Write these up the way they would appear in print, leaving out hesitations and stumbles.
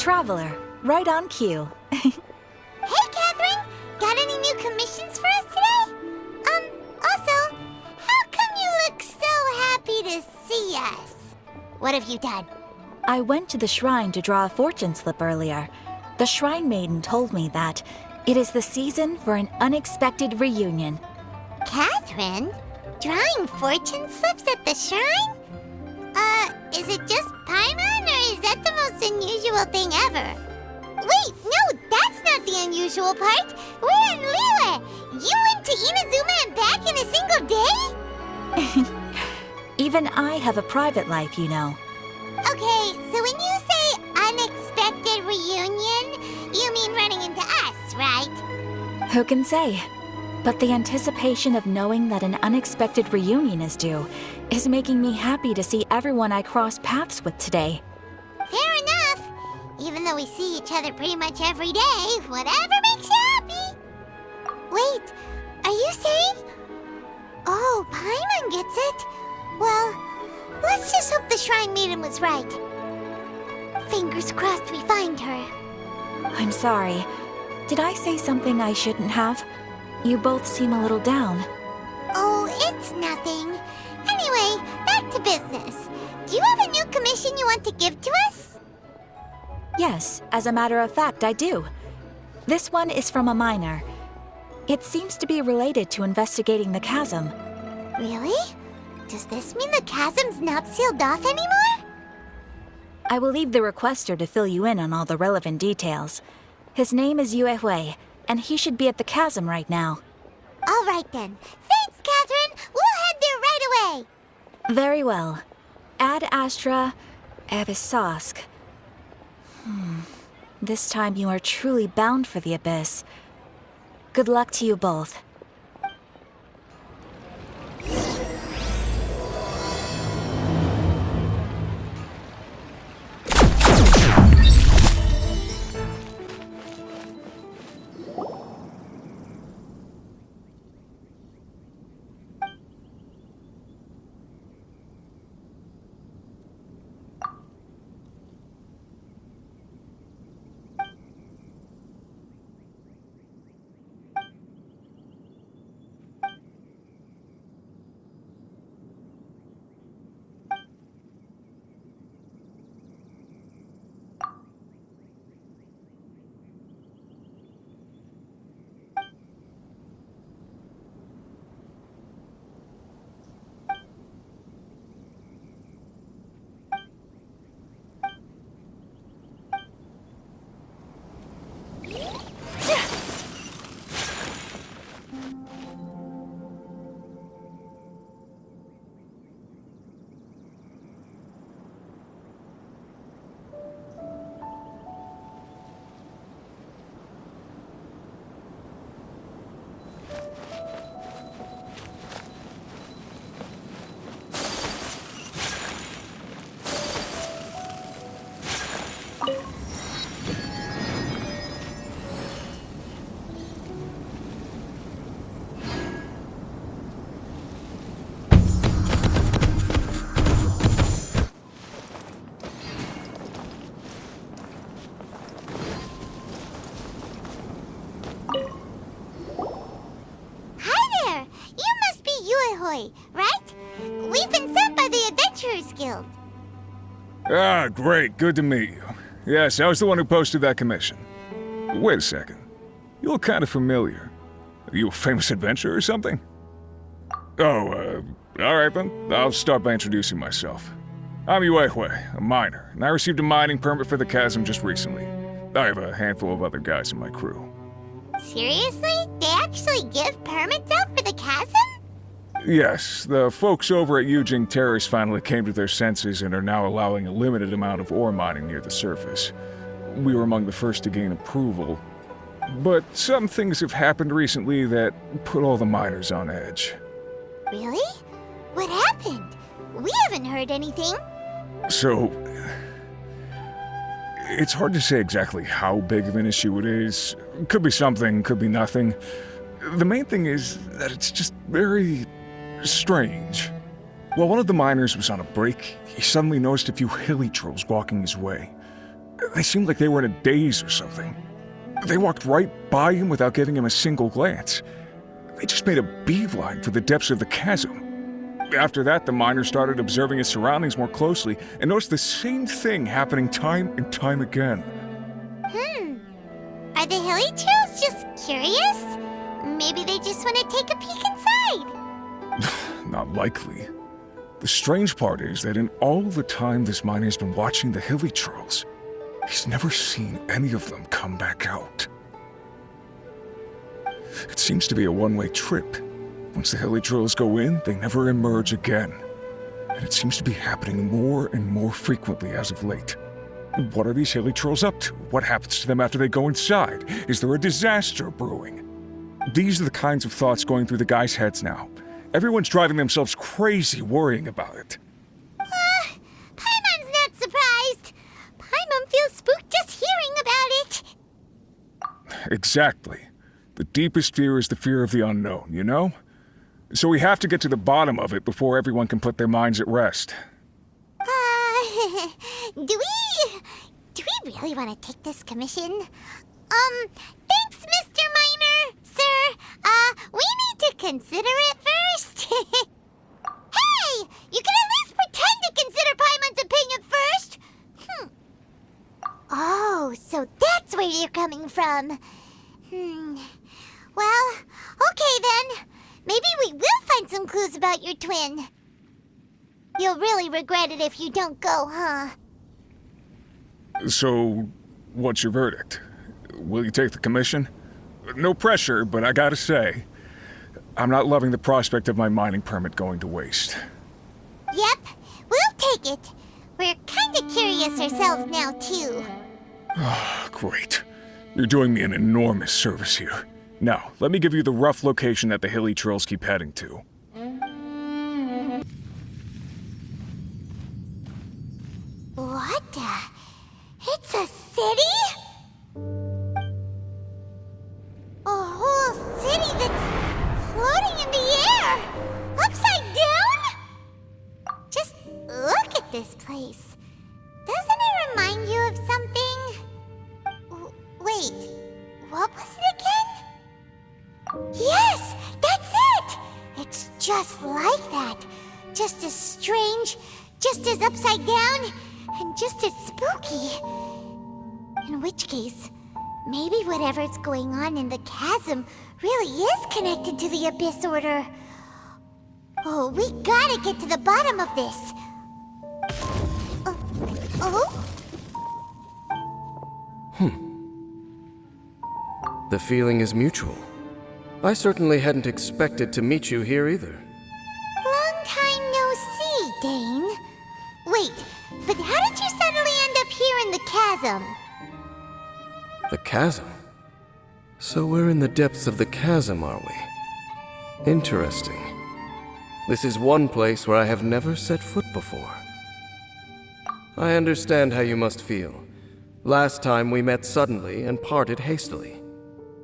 traveler, right on cue. Hey, Catherine! Got any new commissions for us today? Also, how come you look so happy to see us? What have you done? I went to the shrine to draw a fortune slip earlier. The shrine maiden told me that it is the season for an unexpected reunion. Catherine? Drawing fortune slips at the shrine? Is it just Paimon, or is that the most unusual thing ever? Wait, no, that's not the unusual part. We're in Liyue. You went to Inazuma and back in a single day? Even I have a private life, you know. Okay, so when you say unexpected reunion, you mean running into us, right? Who can say? But the anticipation of knowing that an unexpected reunion is due is making me happy to see everyone I cross paths with today. Fair enough. Even though we see each other pretty much every day, whatever makes you happy. Wait, are you saying? Oh, Paimon gets it. Well, let's just hope the Shrine Maiden was right. Fingers crossed we find her. I'm sorry. Did I say something I shouldn't have? You both seem a little down. Oh, it's nothing. Anyway, back to business. Do you have a new commission you want to give to us? Yes, as a matter of fact, I do. This one is from a miner. It seems to be related to investigating the chasm. Really? Does this mean the chasm's not sealed off anymore? I will leave the requester to fill you in on all the relevant details. His name is Yue Hui, and he should be at the chasm right now. All right then. Thanks, Catherine. We'll head there right away. Very well. Ad Astra Abyssosk. This time you are truly bound for the abyss. Good luck to you both. Right? We've been sent by the Adventurers Guild. Ah, great. Good to meet you. Yes, I was the one who posted that commission. Wait a second. You look kind of familiar. Are you a famous adventurer or something? Oh, alright then. I'll start by introducing myself. I'm Yue Hui, a miner, and I received a mining permit for the chasm just recently. I have a handful of other guys in my crew. Seriously? They actually give permits out for the chasm? Yes, the folks over at Yujing Terrace finally came to their senses and are now allowing a limited amount of ore mining near the surface. We were among the first to gain approval, but some things have happened recently that put all the miners on edge. Really? What happened? We haven't heard anything. So, it's hard to say exactly how big of an issue it is. Could be something, could be nothing. The main thing is that it's just very strange. While one of the miners was on a break, he suddenly noticed a few hilly trolls walking his way. They seemed like they were in a daze or something. They walked right by him without giving him a single glance. They just made a beeline for the depths of the chasm. After that, the miner started observing his surroundings more closely and noticed the same thing happening time and time again. Are the hilly trolls just curious? Maybe they just want to take a peek inside. Not likely. The strange part is that in all the time this miner's been watching the hilly trolls, he's never seen any of them come back out. It seems to be a one-way trip. Once the hilly trolls go in, they never emerge again. And it seems to be happening more and more frequently as of late. And what are these hilly trolls up to? What happens to them after they go inside? Is there a disaster brewing? These are the kinds of thoughts going through the guys' heads now. Everyone's driving themselves crazy worrying about it. Paimon's not surprised. Paimon feels spooked just hearing about it. Exactly. The deepest fear is the fear of the unknown, you know? So we have to get to the bottom of it before everyone can put their minds at rest. Do we really want to take this commission? Thanks, Mr. Miner, sir. We need to consider it first. Hey! You can at least pretend to consider Paimon's opinion first! Oh, so that's where you're coming from. Well, okay then. Maybe we will find some clues about your twin. You'll really regret it if you don't go, huh? So, what's your verdict? Will you take the commission? No pressure, but I gotta say, I'm not loving the prospect of my mining permit going to waste. Yep, we'll take it. We're kinda curious ourselves now, too. Great. You're doing me an enormous service here. Now, let me give you the rough location that the hilly trolls keep heading to. What the? It's a city? A whole city that's floating in the air! Upside down? Just look at this place. Doesn't it remind you of something? Wait, what was it again? Yes, that's it! It's just like that. Just as strange, just as upside down, and just as spooky. In which case, maybe whatever's going on in the chasm really is connected to the Abyss Order. Oh, we gotta get to the bottom of this. The feeling is mutual. I certainly hadn't expected to meet you here either. Long time no see, Dane. Wait, but how did you suddenly end up here in the chasm? The chasm? So we're in the depths of the chasm, are we? Interesting. This is one place where I have never set foot before. I understand how you must feel. Last time we met suddenly and parted hastily.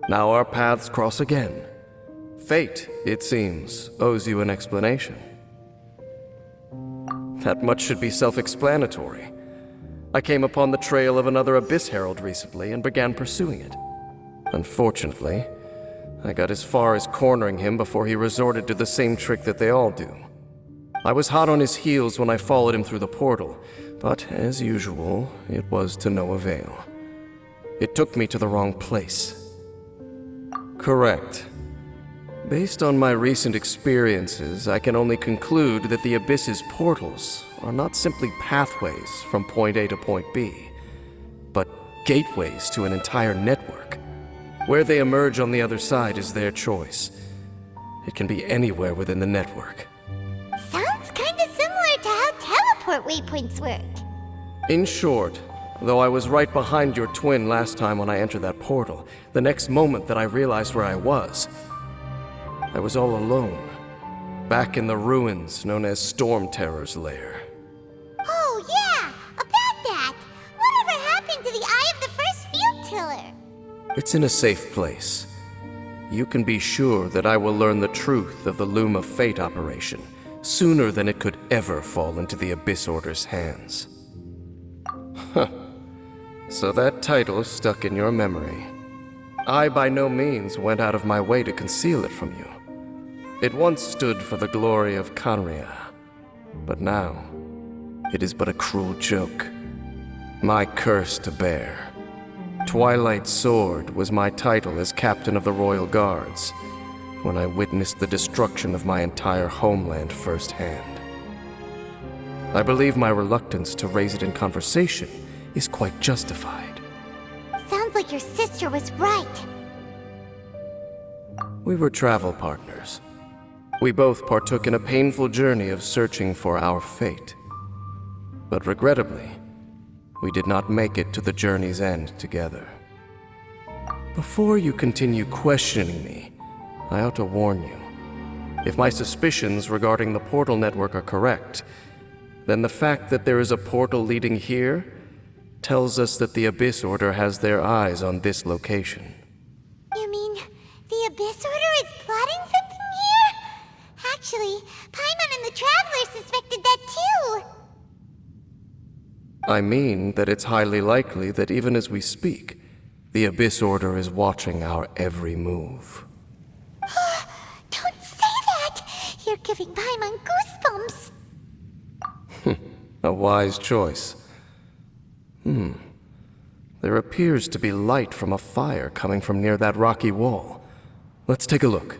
Now our paths cross again. Fate, it seems, owes you an explanation. That much should be self-explanatory. I came upon the trail of another Abyss Herald recently and began pursuing it. Unfortunately, I got as far as cornering him before he resorted to the same trick that they all do. I was hot on his heels when I followed him through the portal, but as usual, it was to no avail. It took me to the wrong place. Correct. Based on my recent experiences, I can only conclude that the Abyss's portals are not simply pathways from point A to point B, but gateways to an entire network. Where they emerge on the other side is their choice. It can be anywhere within the network. Sounds kinda similar to how teleport waypoints work. In short, though I was right behind your twin last time when I entered that portal, the next moment that I realized where I was all alone, back in the ruins known as Storm Terror's lair. Oh yeah, about that! Whatever happened to the Eye of the First Field Tiller? It's in a safe place. You can be sure that I will learn the truth of the Loom of Fate operation sooner than it could ever fall into the Abyss Order's hands. So that title stuck in your memory. I by no means went out of my way to conceal it from you. It once stood for the glory of Khaenri'ah, but now it is but a cruel joke. My curse to bear. Twilight Sword was my title as captain of the Royal Guards when I witnessed the destruction of my entire homeland firsthand. I believe my reluctance to raise it in conversation is quite justified. Sounds like your sister was right. We were travel partners. We both partook in a painful journey of searching for our fate. But regrettably, we did not make it to the journey's end together. Before you continue questioning me, I ought to warn you. If my suspicions regarding the portal network are correct, then the fact that there is a portal leading here tells us that the Abyss Order has their eyes on this location. You mean the Abyss Order is plotting something here? Actually, Paimon and the Traveler suspected that too. I mean that it's highly likely that even as we speak, the Abyss Order is watching our every move. Don't say that! You're giving Paimon goosebumps. A wise choice. There appears to be light from a fire coming from near that rocky wall. Let's take a look.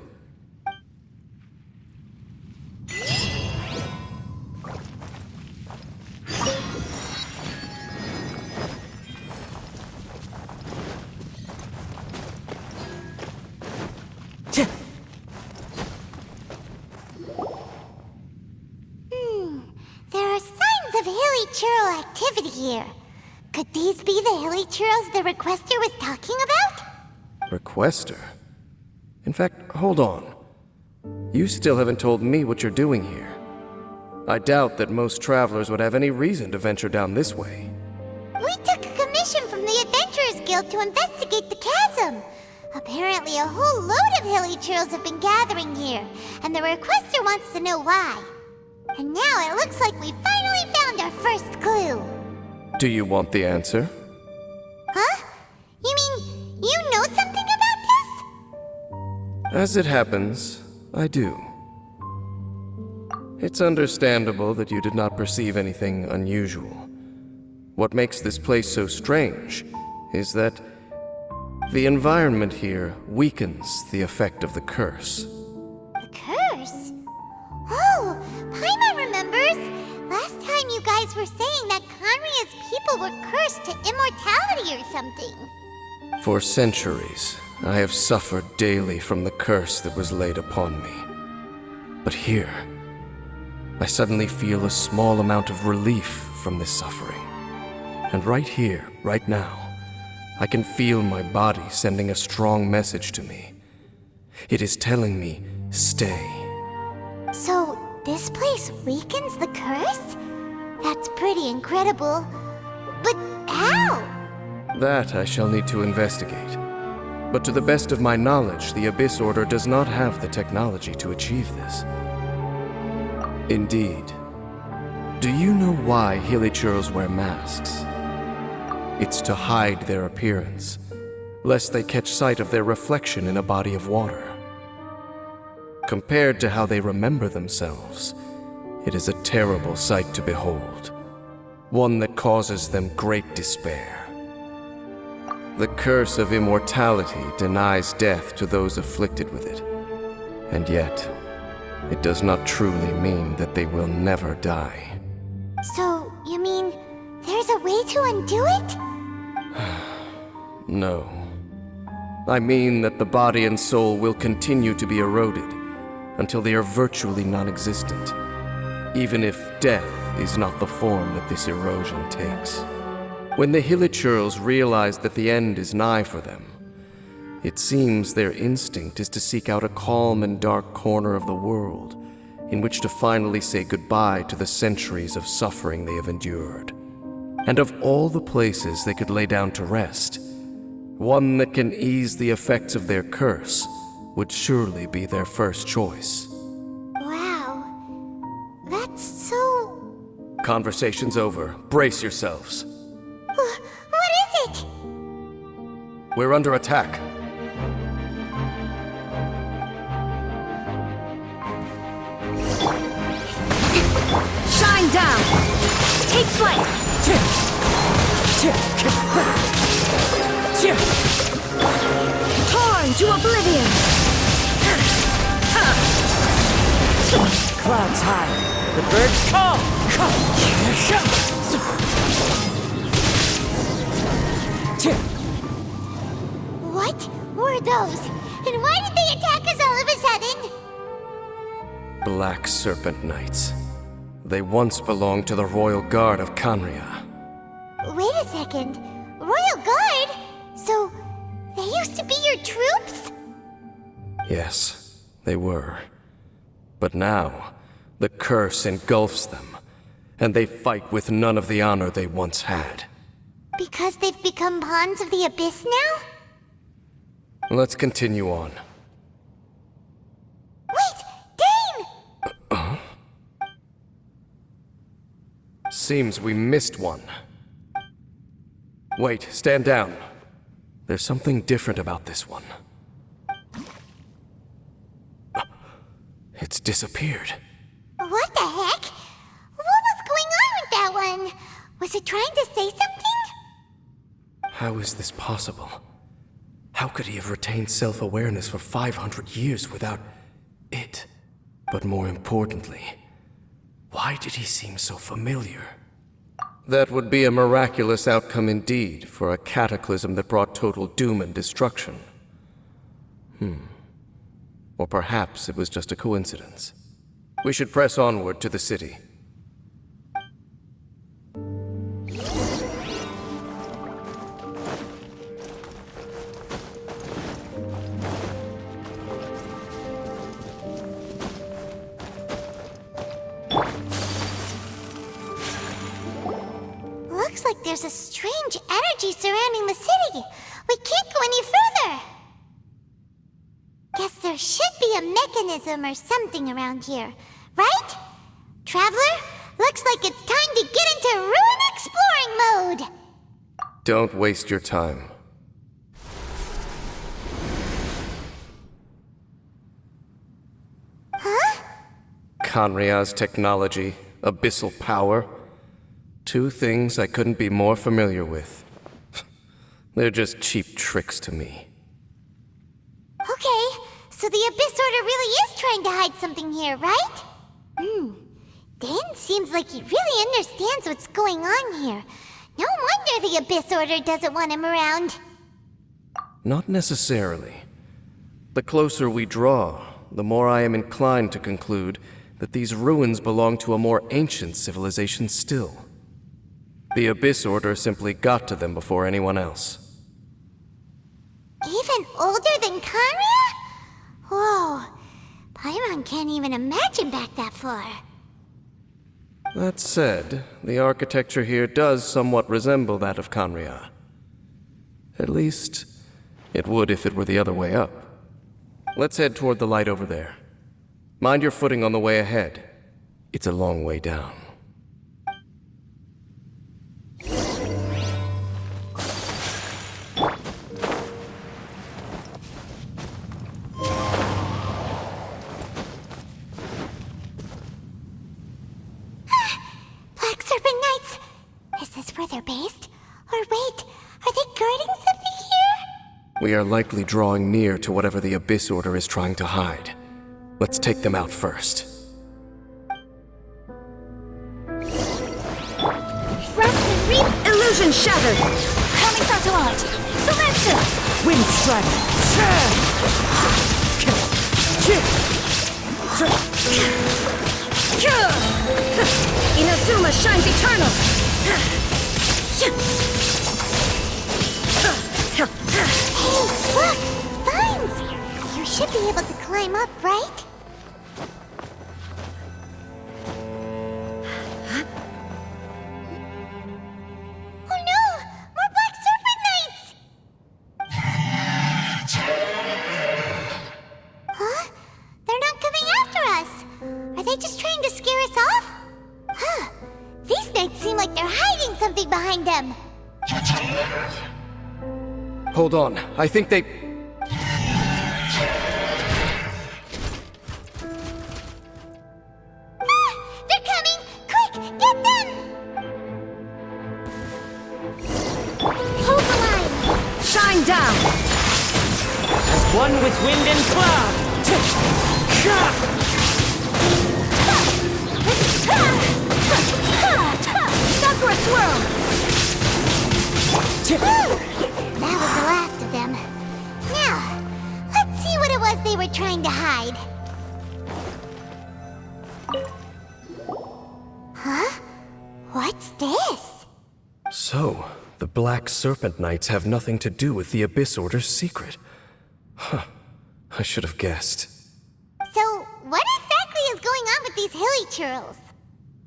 There are signs of hilly churl activity here. Could these be the hilly churls the Requester was talking about? Requester? In fact, hold on. You still haven't told me what you're doing here. I doubt that most travelers would have any reason to venture down this way. We took a commission from the Adventurers Guild to investigate the chasm. Apparently a whole load of hilly churls have been gathering here, and the Requester wants to know why. And now it looks like we finally found our first clue. Do you want the answer? Huh? You mean you know something about this? As it happens, I do. It's understandable that you did not perceive anything unusual. What makes this place so strange is that the environment here weakens the effect of the curse. The curse? Oh, Paimon remembers! Last time you guys were saying that Khaenri'ah's people were cursed to immortality or something. For centuries, I have suffered daily from the curse that was laid upon me. But here, I suddenly feel a small amount of relief from this suffering. And right here, right now, I can feel my body sending a strong message to me. It is telling me, stay. So, this place weakens the curse? That's pretty incredible. But how? That I shall need to investigate. But to the best of my knowledge, the Abyss Order does not have the technology to achieve this. Indeed. Do you know why Hilichurls wear masks? It's to hide their appearance, lest they catch sight of their reflection in a body of water. Compared to how they remember themselves, it is a terrible sight to behold, one that causes them great despair. The curse of immortality denies death to those afflicted with it, and yet, it does not truly mean that they will never die. So, you mean there's a way to undo it? No. I mean that the body and soul will continue to be eroded until they are virtually non-existent, even if death is not the form that this erosion takes. When the Hilichurls realize that the end is nigh for them, it seems their instinct is to seek out a calm and dark corner of the world in which to finally say goodbye to the centuries of suffering they have endured. And of all the places they could lay down to rest, one that can ease the effects of their curse would surely be their first choice. Wow. That's so... Conversation's over. Brace yourselves. What is We're under attack. Shine down! Take flight! Torn to oblivion! Clouds high, the birds call! What were those? And why did they attack us all of a sudden? Black Serpent Knights. They once belonged to the Royal Guard of Canria. Wait a second. Royal Guard? So, they used to be your troops? Yes, they were. But now, the curse engulfs them, and they fight with none of the honor they once had. Because they've become pawns of the Abyss now? Let's continue on. Wait! Dane! Seems we missed one. Wait, stand down. There's something different about this one. It's disappeared. What the heck? What was going on with that one? Was it trying to say something? How is this possible? How could he have retained self-awareness for 500 years without it? But more importantly, why did he seem so familiar? That would be a miraculous outcome indeed for a cataclysm that brought total doom and destruction. Or perhaps it was just a coincidence. We should press onward to the city. Looks like there's a strange energy surrounding the city. We can't go any further. Guess there should be a mechanism or something around here, right? Traveler, looks like it's time to get into ruin exploring mode. Don't waste your time. Huh? Canria's technology, abyssal power. Two things I couldn't be more familiar with. They're just cheap tricks to me. Okay, so the Abyss Order really is trying to hide something here, right? Dan seems like he really understands what's going on here. No wonder the Abyss Order doesn't want him around. Not necessarily. The closer we draw, the more I am inclined to conclude that these ruins belong to a more ancient civilization still. The Abyss Order simply got to them before anyone else. Even older than Kanria? Whoa, Paimon can't even imagine back that far. That said, the architecture here does somewhat resemble that of Canria. At least, it would if it were the other way up. Let's head toward the light over there. Mind your footing on the way ahead. It's a long way down. Black Serpent Knights! Is this where they're based? Or wait, are they guarding something here? We are likely drawing near to whatever the Abyss Order is trying to hide. Let's take them out first. Rest and reap! Illusion shattered! Coming satellite! Selective! Wind strike! Inazuma shines eternal! Hey, look! Vines! You should be able to climb up, right? Oh no! More Black Serpent Knights! Huh? They're not coming after us! Are they just trying to scare us off? Huh. These knights seem like they're hiding something behind them. Hold on. I think they... They're coming! Quick, get them! Hold the line! Shine down! As one with wind and cloud! Sakura swirl! That was the last of them. Now, let's see what it was they were trying to hide. Huh? What's this? So, the Black Serpent Knights have nothing to do with the Abyss Order's secret. Huh. I should have guessed. So, what exactly is going on with these hilly churls?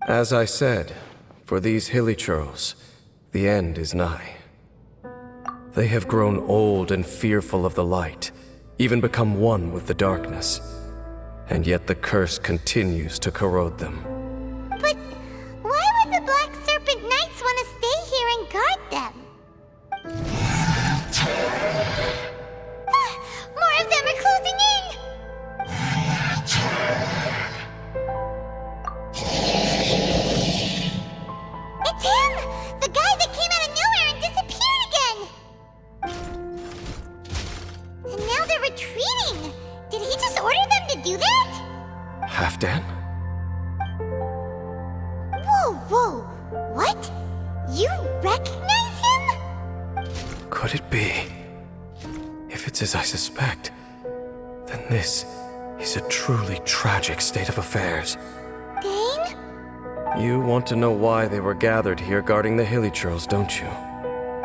As I said, for these hilly churls, the end is nigh. They have grown old and fearful of the light, even become one with the darkness. And yet the curse continues to corrode them. But why would the Black Serpent Knights want to stay here and guard them? More of them are closing in! It's him! The guy that came out of nowhere and disappeared again! And now they're retreating! Did he just order them to do that? Halfdan? Whoa! What? You recognize him? Could it be? If it's as I suspect, then this is a truly tragic state of affairs. Dane? You want to know why they were gathered here guarding the hilly churls, don't you?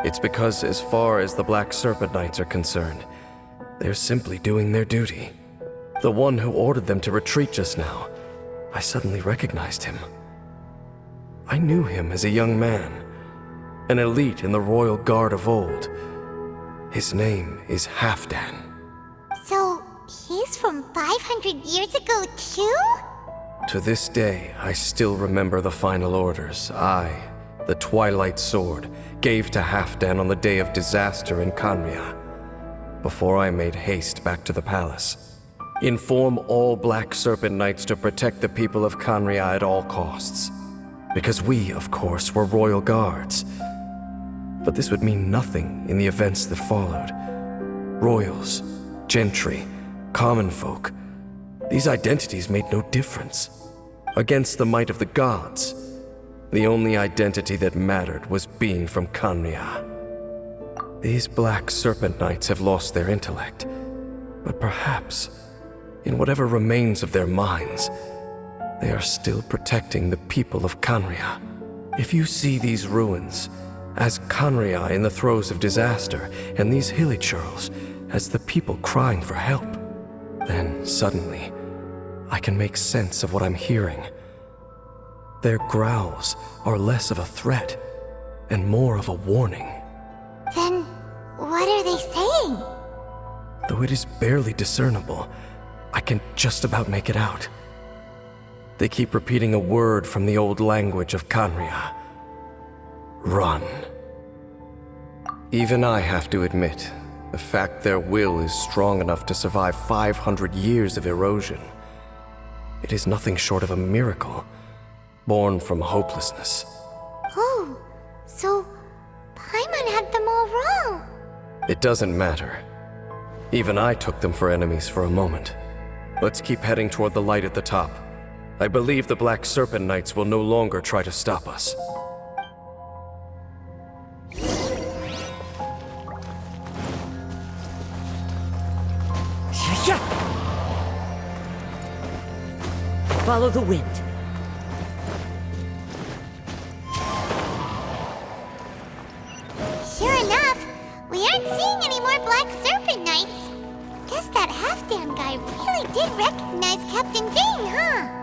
It's because as far as the Black Serpent Knights are concerned, they're simply doing their duty. The one who ordered them to retreat just now, I suddenly recognized him. I knew him as a young man, an elite in the royal guard of old. His name is Halfdan. So, he's from 500 years ago too? To this day, I still remember the final orders I, the Twilight Sword, gave to Halfdan on the day of disaster in Khaenri'ah, before I made haste back to the palace. Inform all Black Serpent Knights to protect the people of Khaenri'ah at all costs. Because we, of course, were royal guards. But this would mean nothing in the events that followed. Royals, gentry, common folk, these identities made no difference. Against the might of the gods, the only identity that mattered was being from Khaenri'ah. These Black Serpent Knights have lost their intellect, but perhaps, in whatever remains of their minds, they are still protecting the people of Khaenri'ah. If you see these ruins as Khaenri'ah in the throes of disaster, and these hilly churls as the people crying for help, then suddenly, I can make sense of what I'm hearing. Their growls are less of a threat and more of a warning. Then, what are they saying? Though it is barely discernible, I can just about make it out. They keep repeating a word from the old language of Khaenri'ah. Run. Even I have to admit, the fact their will is strong enough to survive 500 years of erosion. It is nothing short of a miracle, born from hopelessness. Oh, so Paimon had them all wrong. It doesn't matter. Even I took them for enemies for a moment. Let's keep heading toward the light at the top. I believe the Black Serpent Knights will no longer try to stop us. Follow the wind. Sure enough, we aren't seeing any more Black Serpent Knights. Guess that Halfdan guy really did recognize Captain Dane, huh?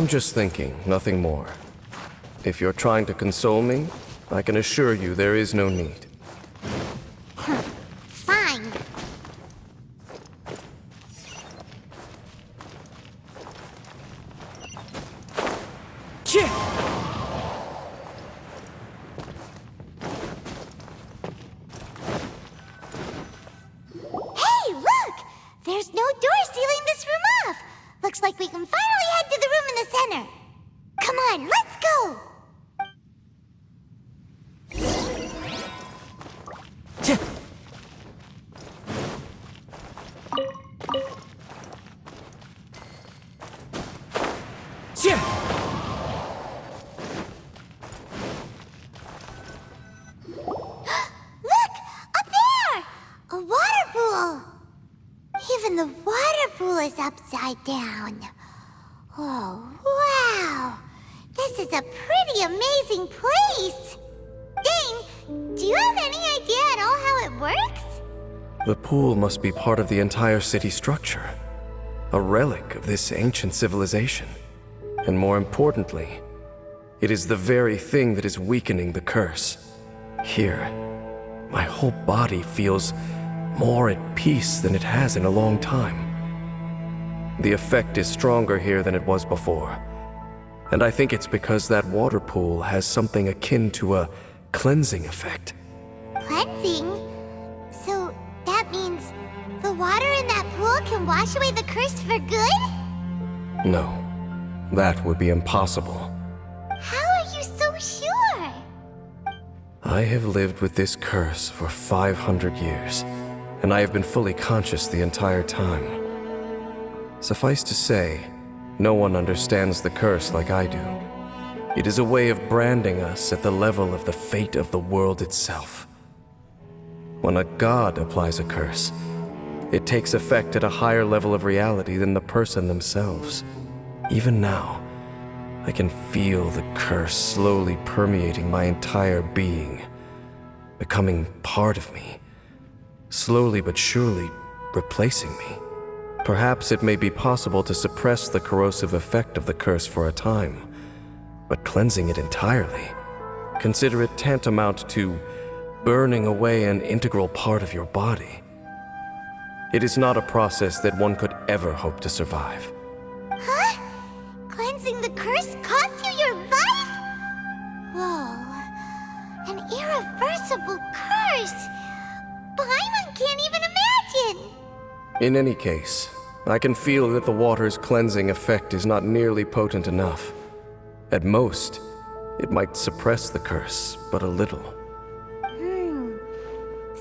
I'm just thinking, nothing more. If you're trying to console me, I can assure you there is no need. Fine. Hey, look! There's no door sealing this room off. Looks like we can finally head to the room in the center. Come on, let's go! Look! Up there! A water pool! Even the water pool is upside down. Oh, wow! This is a pretty amazing place! Dane, do you have any idea at all how it works? The pool must be part of the entire city structure. A relic of this ancient civilization. And more importantly, it is the very thing that is weakening the curse. Here, my whole body feels more at peace than it has in a long time. The effect is stronger here than it was before. And I think it's because that water pool has something akin to a cleansing effect. Cleansing? So that means the water in that pool can wash away the curse for good? No, that would be impossible. How are you so sure? I have lived with this curse for 500 years, and I have been fully conscious the entire time. Suffice to say, no one understands the curse like I do. It is a way of branding us at the level of the fate of the world itself. When a god applies a curse, it takes effect at a higher level of reality than the person themselves. Even now, I can feel the curse slowly permeating my entire being, becoming part of me, slowly but surely replacing me. Perhaps it may be possible to suppress the corrosive effect of the curse for a time, but cleansing it entirely, consider it tantamount to burning away an integral part of your body. It is not a process that one could ever hope to survive. Huh? Cleansing the curse cost you your life? Whoa. An irreversible curse. Paimon can't even imagine. In any case, I can feel that the water's cleansing effect is not nearly potent enough. At most, it might suppress the curse, but a little.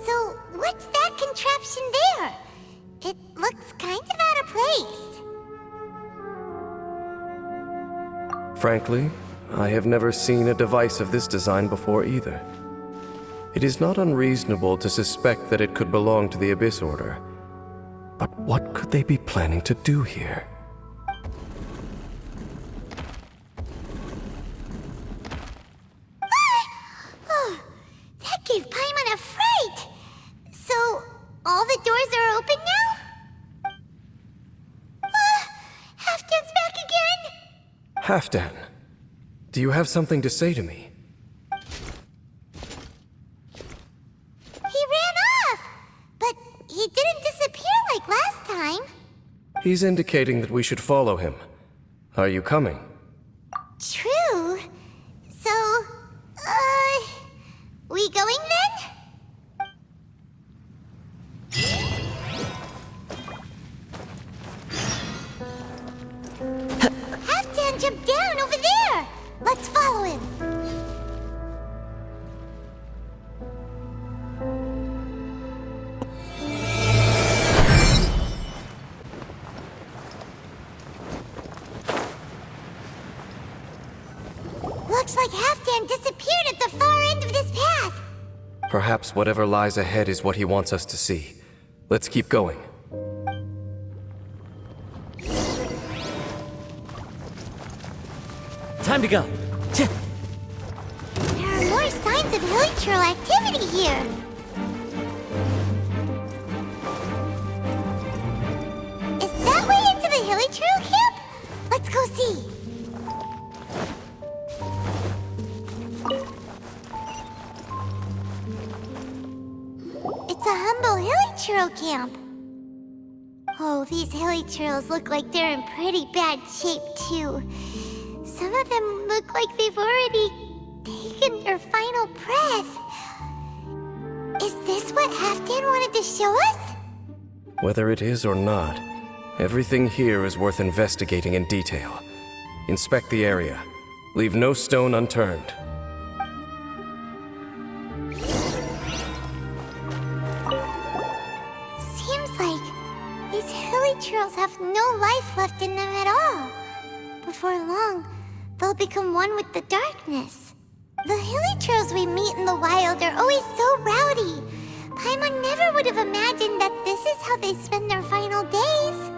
So, what's that contraption there? It looks kind of out of place. Frankly, I have never seen a device of this design before either. It is not unreasonable to suspect that it could belong to the Abyss Order. But what could they be planning to do here? Oh, that gave Paimon a fright. So, all the doors are open now? Halfdan's back again? Halfdan, do you have something to say to me? He ran off, but he didn't disappear like last time. He's indicating that we should follow him. Are you coming? True. So, we going then? Halfdan jumped down over there. Let's follow him. Looks like Halfdan disappeared at the far end of this path. Perhaps whatever lies ahead is what he wants us to see. Let's keep going. Time to go. There are more signs of hilichurl activity here. Is that way into the hilichurl camp? Let's go see. Churl camp. Oh, these hilly churls look like they're in pretty bad shape, too. Some of them look like they've already taken their final breath. Is this what Halfdan wanted to show us? Whether it is or not, everything here is worth investigating in detail. Inspect the area. Leave no stone unturned. Seems like these hilly churls have no life left in them at all. Before long, they'll become one with the darkness. The hilly churls we meet in the wild are always so rowdy. Paimon never would have imagined that this is how they spend their final days.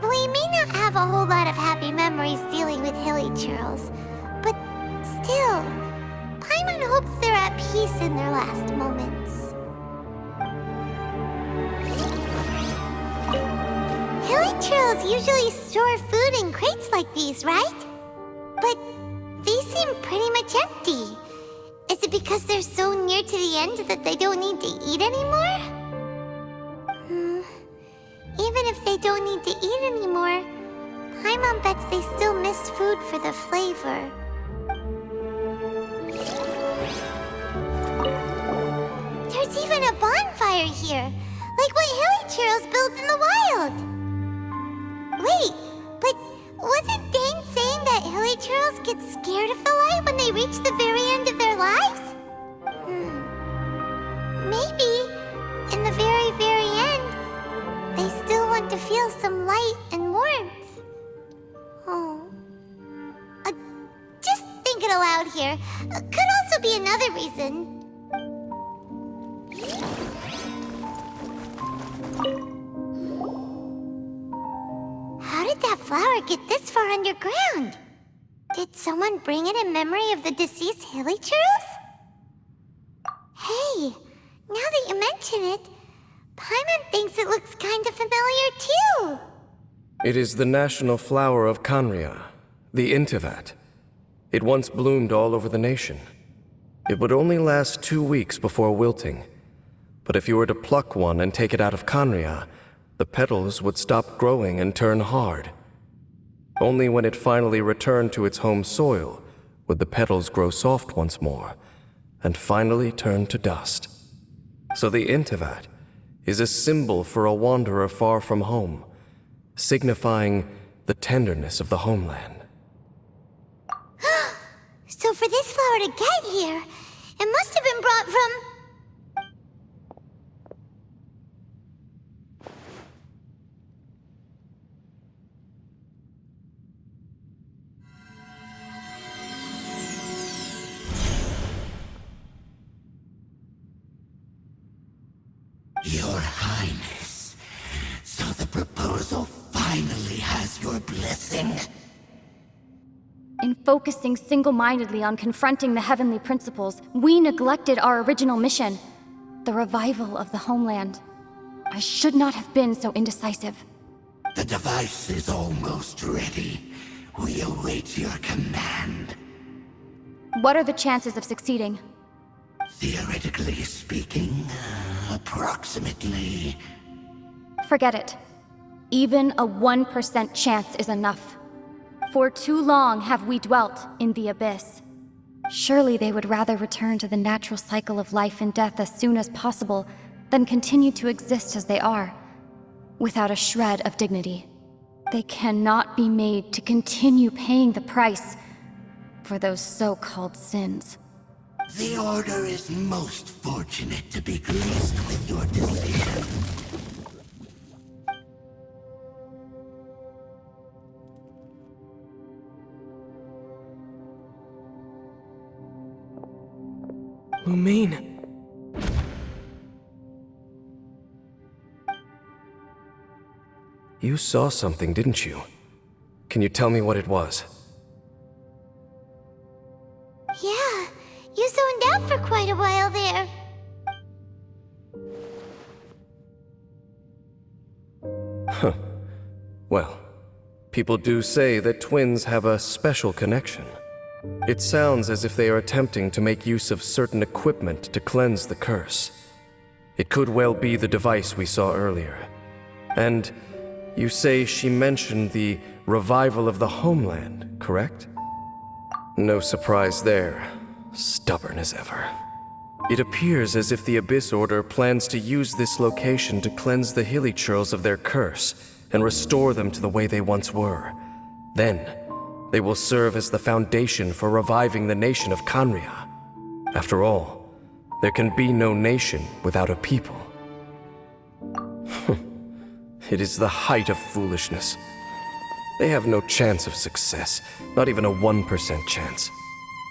We may not have a whole lot of happy memories dealing with hilly churls, but still, Paimon hopes they're at peace in their last moments. Hilly churls usually store food in crates like these, right? But these seem pretty much empty. Is it because they're so near to the end that they don't need to eat anymore? Even if they don't need to eat anymore, Paimon bets they still miss food for the flavor. There's even a bonfire here, like what hilly churls build in the wild. Wait, but wasn't Dane saying that hilly churls get scared of the light when they reach the very end of their lives? Maybe, in the very, very end, they still want to feel some light and warmth. Oh. Just thinking aloud here. Could also be another reason. How did that flower get this far underground? Did someone bring it in memory of the deceased hilly churls? Hey, now that you mention it, Paimon thinks it looks kind of familiar too. It is the national flower of Khaenri'ah, the Intivat. It once bloomed all over the nation. It would only last 2 weeks before wilting. But if you were to pluck one and take it out of Khaenri'ah, the petals would stop growing and turn hard. Only when it finally returned to its home soil would the petals grow soft once more, and finally turn to dust. So the Intivat is a symbol for a wanderer far from home, signifying the tenderness of the homeland. So for this flower to get here, it must have been brought from... Your Highness, so the proposal finally has your blessing? In focusing single-mindedly on confronting the heavenly principles, we neglected our original mission, the revival of the homeland. I should not have been so indecisive. The device is almost ready. We await your command. What are the chances of succeeding? Theoretically speaking, approximately. Forget it. Even a 1% chance is enough. For too long have we dwelt in the abyss. Surely they would rather return to the natural cycle of life and death as soon as possible than continue to exist as they are, without a shred of dignity. They cannot be made to continue paying the price for those so-called sins. The Order is most fortunate to be graced with your decision. Lumine. You saw something, didn't you? Can you tell me what it was? Yeah, you zoned out for quite a while there. Huh. Well, people do say that twins have a special connection. It sounds as if they are attempting to make use of certain equipment to cleanse the curse. It could well be the device we saw earlier. And you say she mentioned the revival of the homeland, correct? No surprise there. Stubborn as ever. It appears as if the Abyss Order plans to use this location to cleanse the Hilichurls of their curse and restore them to the way they once were. Then, they will serve as the foundation for reviving the nation of Khaenri'ah. After all, there can be no nation without a people. It is the height of foolishness. They have no chance of success, not even a 1% chance.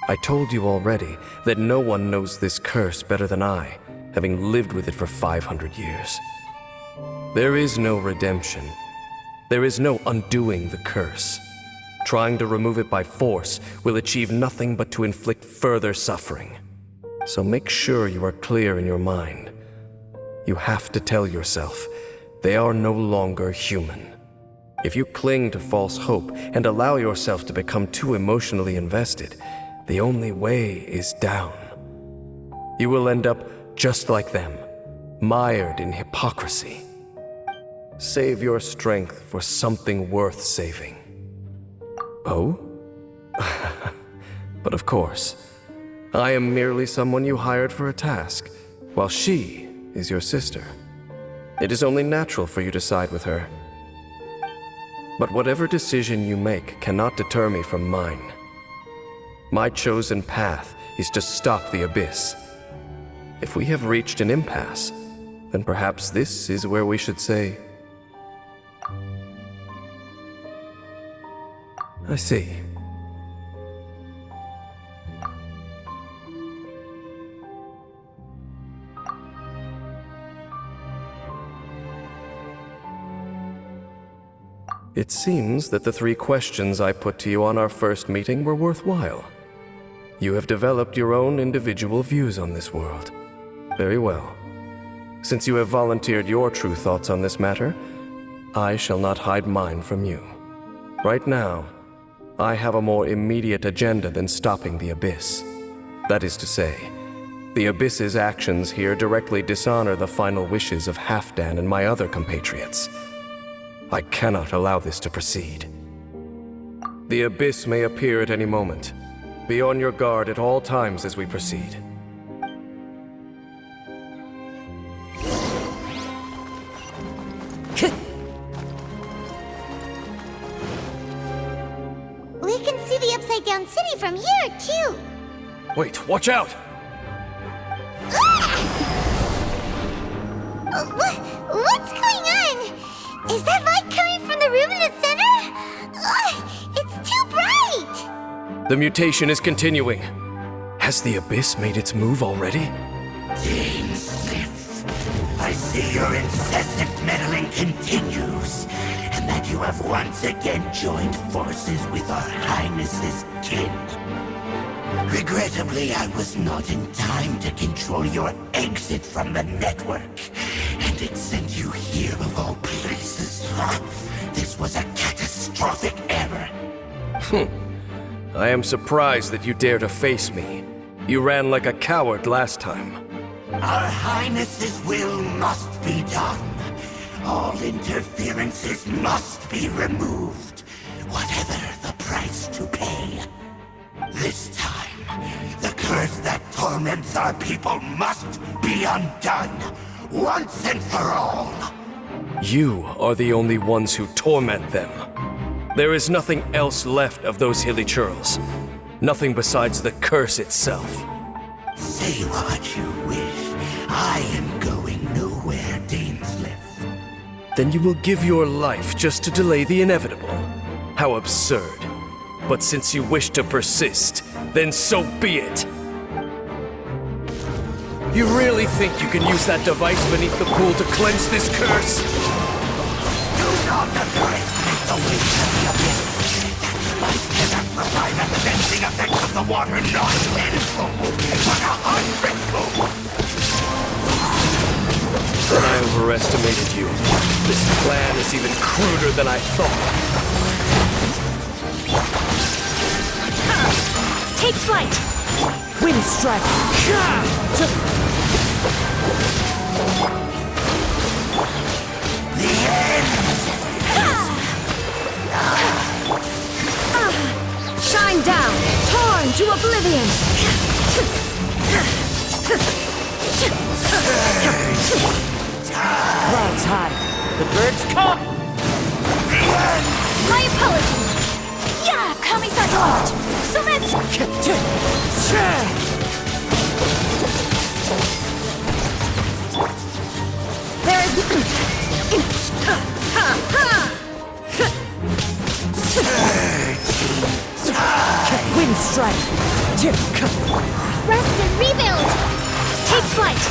I told you already that no one knows this curse better than I, having lived with it for 500 years. There is no redemption. There is no undoing the curse. Trying to remove it by force will achieve nothing but to inflict further suffering. So make sure you are clear in your mind. You have to tell yourself, they are no longer human. If you cling to false hope and allow yourself to become too emotionally invested, the only way is down. You will end up just like them, mired in hypocrisy. Save your strength for something worth saving. Oh? But of course, I am merely someone you hired for a task, while she is your sister. It is only natural for you to side with her. But whatever decision you make cannot deter me from mine. My chosen path is to stop the Abyss. If we have reached an impasse, then perhaps this is where we should say, I see. It seems that the 3 questions I put to you on our first meeting were worthwhile. You have developed your own individual views on this world. Very well. Since you have volunteered your true thoughts on this matter, I shall not hide mine from you. Right now, I have a more immediate agenda than stopping the Abyss. That is to say, the Abyss's actions here directly dishonor the final wishes of Halfdan and my other compatriots. I cannot allow this to proceed. The Abyss may appear at any moment. Be on your guard at all times as we proceed. We can see the Upside Down City from here, too. Wait, watch out! What's going on? Is that light coming from the room in the center? It's too bright! The mutation is continuing. Has the Abyss made its move already? Dainsleif, I see your incessant meddling continues, and that you have once again joined forces with our Highness's kin. Regrettably, I was not in time to control your exit from the network, and it sent you here of all places. This was a catastrophic error. I am surprised that you dare to face me. You ran like a coward last time. Our Highness's will must be done. All interferences must be removed, whatever the price to pay. This time, the curse that torments our people must be undone, once and for all. You are the only ones who torment them. There is nothing else left of those Hilichurls. Nothing besides the curse itself. Say what you wish. I am going nowhere, Dainsleif. Then you will give your life just to delay the inevitable. How absurd. But since you wish to persist, then so be it. You really think you can use that device beneath the pool to cleanse this curse? Do not underestimate the weight of the Abyss. That device cannot provide a cleansing effect of the water not tenfold, but 100-fold. Then I overestimated you. This plan is even cruder than I thought. Take flight! Wind strike! The end! Shine down! Torn to oblivion! Clouds high. The birds come! My apologies! Yeah, Kami-Sato! Sumetsu! There is... Wind strike! Rest and rebuild! Take flight!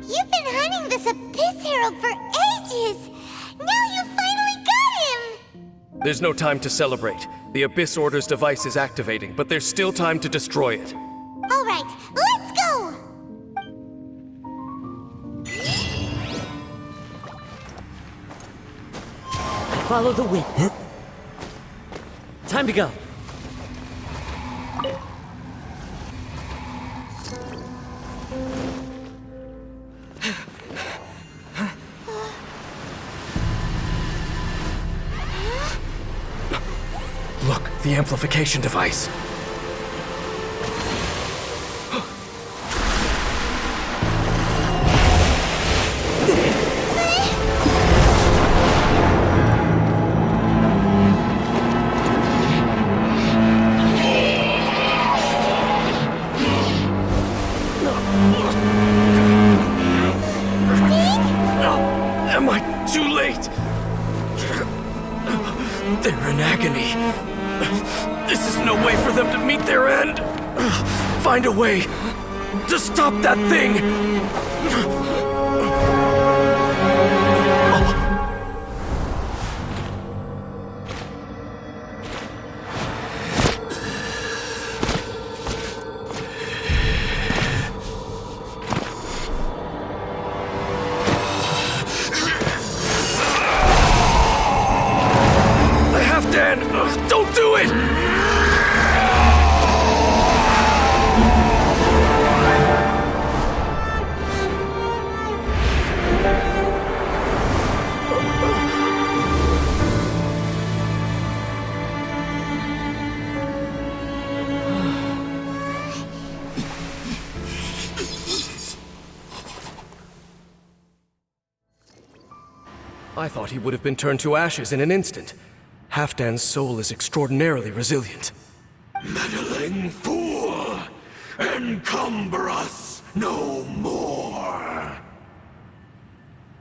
You've been hunting this Abyss Herald for ages! Now you finally got him! There's no time to celebrate. The Abyss Order's device is activating, but there's still time to destroy it. Alright, let's go! Follow the wind. Time to go. Look, the amplification device. Am I too late? They're in agony. This is no way for them to meet their end. Find a way to stop that thing. Dan, don't do it! I thought he would have been turned to ashes in an instant. Halfdan's soul is extraordinarily resilient. Meddling fool! Encumber us no more!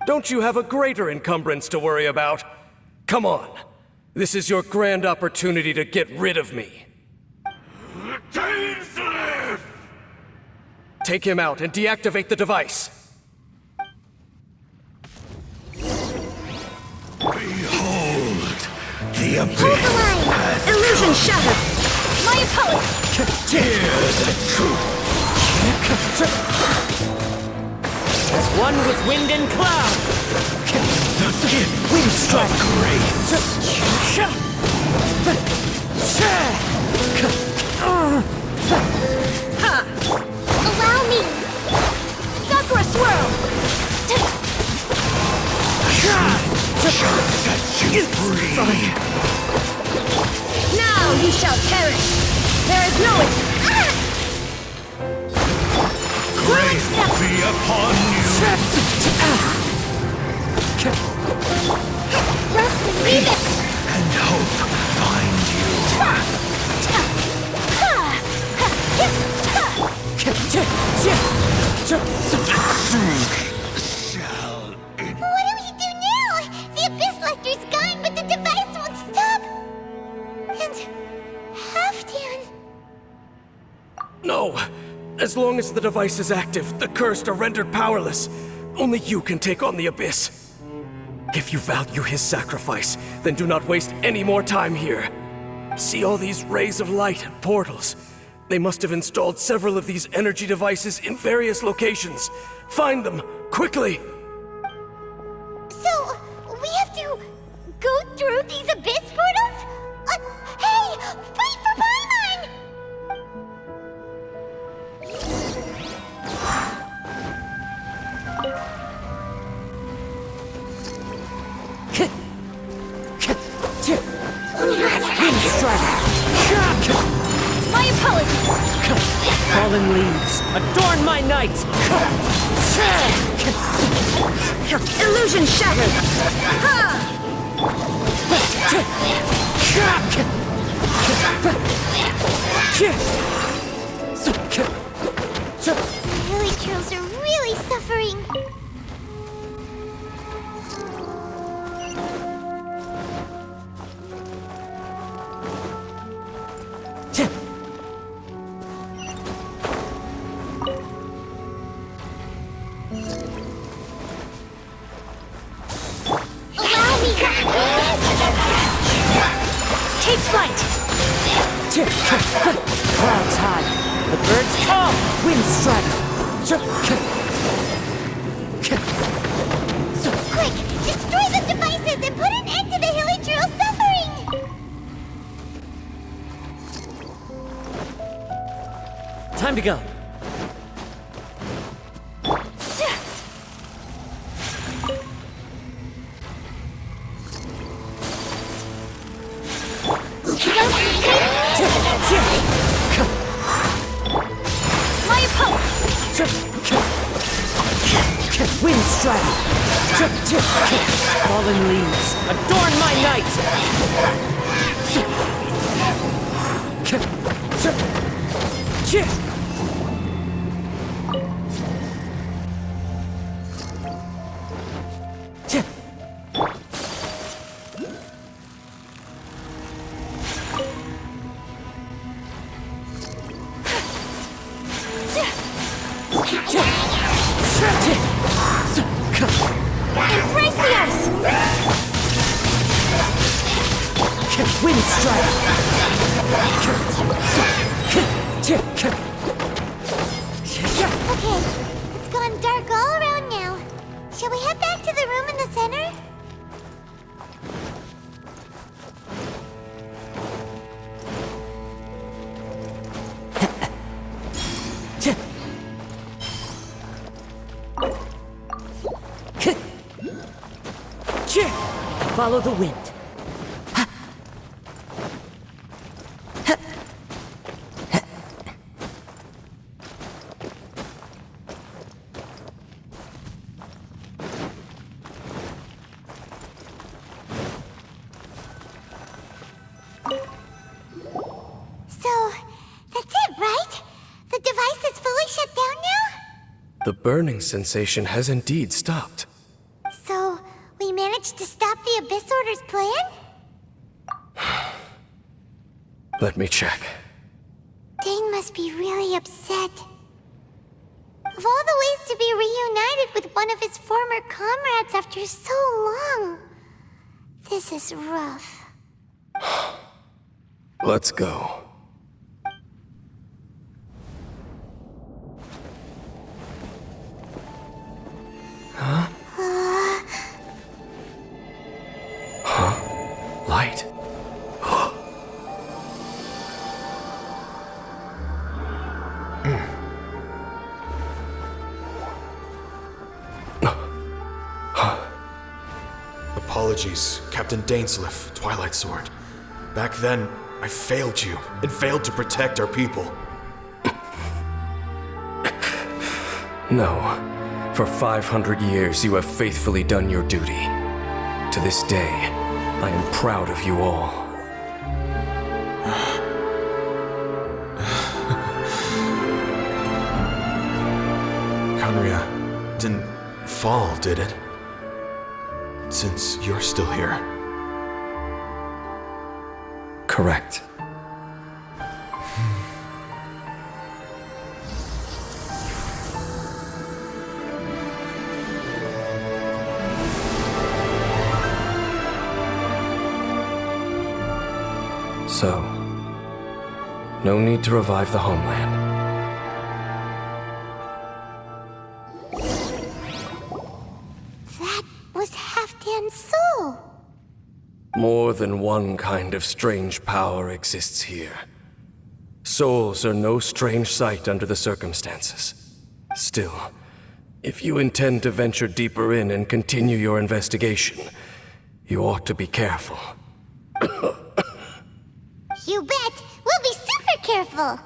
Don't you have a greater encumbrance to worry about? Come on. This is your grand opportunity to get rid of me. Dainsleif! Take him out and deactivate the device. Behold! The abyss Hold the line! has Illusion shattered! My apologies! Hear the truth! As one with wind and cloud! The gift Wind strike! of grace! Allow me! Sakura swirl! Set you free! Now you shall perish! There is no... Grace be upon you! Rest and rebuild! And hope find you! Shall it What do we do now? The Abyss Lecter's gone, but the device won't stop! And... Halfdan... No! As long as the device is active, the cursed are rendered powerless. Only you can take on the Abyss. If you value his sacrifice, then do not waste any more time here. See all these rays of light and portals? They must have installed several of these energy devices in various locations. Find them, quickly! So, we have to go through these abyss portals? Hey! Wait for Paimon! My apologies! Fallen leaves, adorn my night! Illusion shattered! The village trolls are really suffering. Allow me! Take flight! Clouds high, the birds call, wind strike! Quick! Destroy the devices and put an end to the hilly troll's suffering! Time to go. My opponent! Wind strike! Fallen leaves, adorn my night! Embrace the ice! Wind strike! Okay, it's gone dark all around now. Shall we head back to the room in the center? Follow the wind. So, that's it, right? The device is fully shut down now? The burning sensation has indeed stopped. So, we managed to stop the Abyss Order's plan? Let me check. Dane must be really upset. Of all the ways to be reunited with one of his former comrades after so long, this is rough. Let's go. Huh? Light. Apologies, Captain Dainsleif, Twilight Sword. Back then, I failed you, and failed to protect our people. No. For 500 years, you have faithfully done your duty. To this day, I am proud of you all. Conria didn't fall, did it? Since you're still here. Correct. So, No need to revive the homeland. That was Halfdan's soul. More than one kind of strange power exists here. Souls are no strange sight under the circumstances. Still, if you intend to venture deeper in and continue your investigation, you ought to be careful. You bet! We'll be super careful!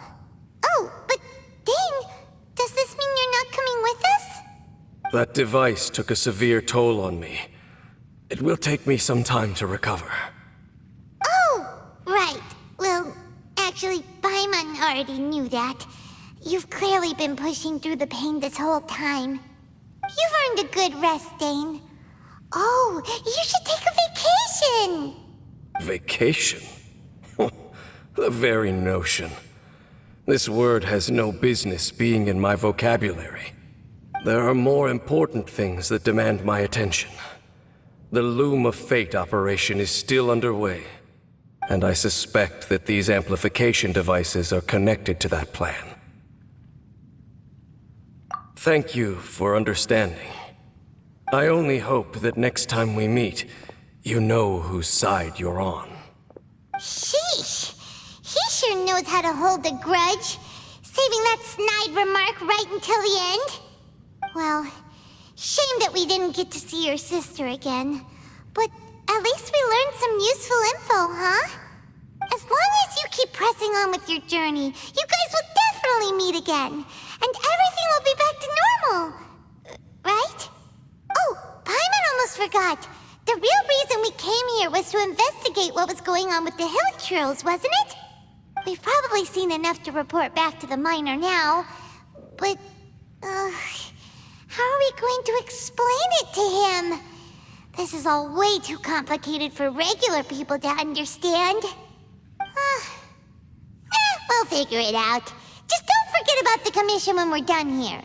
Oh, but Dane, does this mean you're not coming with us? That device took a severe toll on me. It will take me some time to recover. Oh, right. Well, actually, Paimon already knew that. You've clearly been pushing through the pain this whole time. You've earned a good rest, Dane. Oh, you should take a vacation! Vacation? The very notion. This word has no business being in my vocabulary. There are more important things that demand my attention. The Loom of Fate operation is still underway, and I suspect that these amplification devices are connected to that plan. Thank you for understanding. I only hope that next time we meet, you know whose side you're on. Sheesh! He sure knows how to hold a grudge, saving that snide remark right until the end. Well, shame that we didn't get to see your sister again. But at least we learned some useful info, huh? As long as you keep pressing on with your journey, you guys will definitely meet again. And everything will be back to normal. Right? Oh, Paimon almost forgot. The real reason we came here was to investigate what was going on with the Hilichurls, wasn't it? We've probably seen enough to report back to the miner now. But, how are we going to explain it to him? This is all way too complicated for regular people to understand. We'll figure it out. Just don't forget about the commission when we're done here.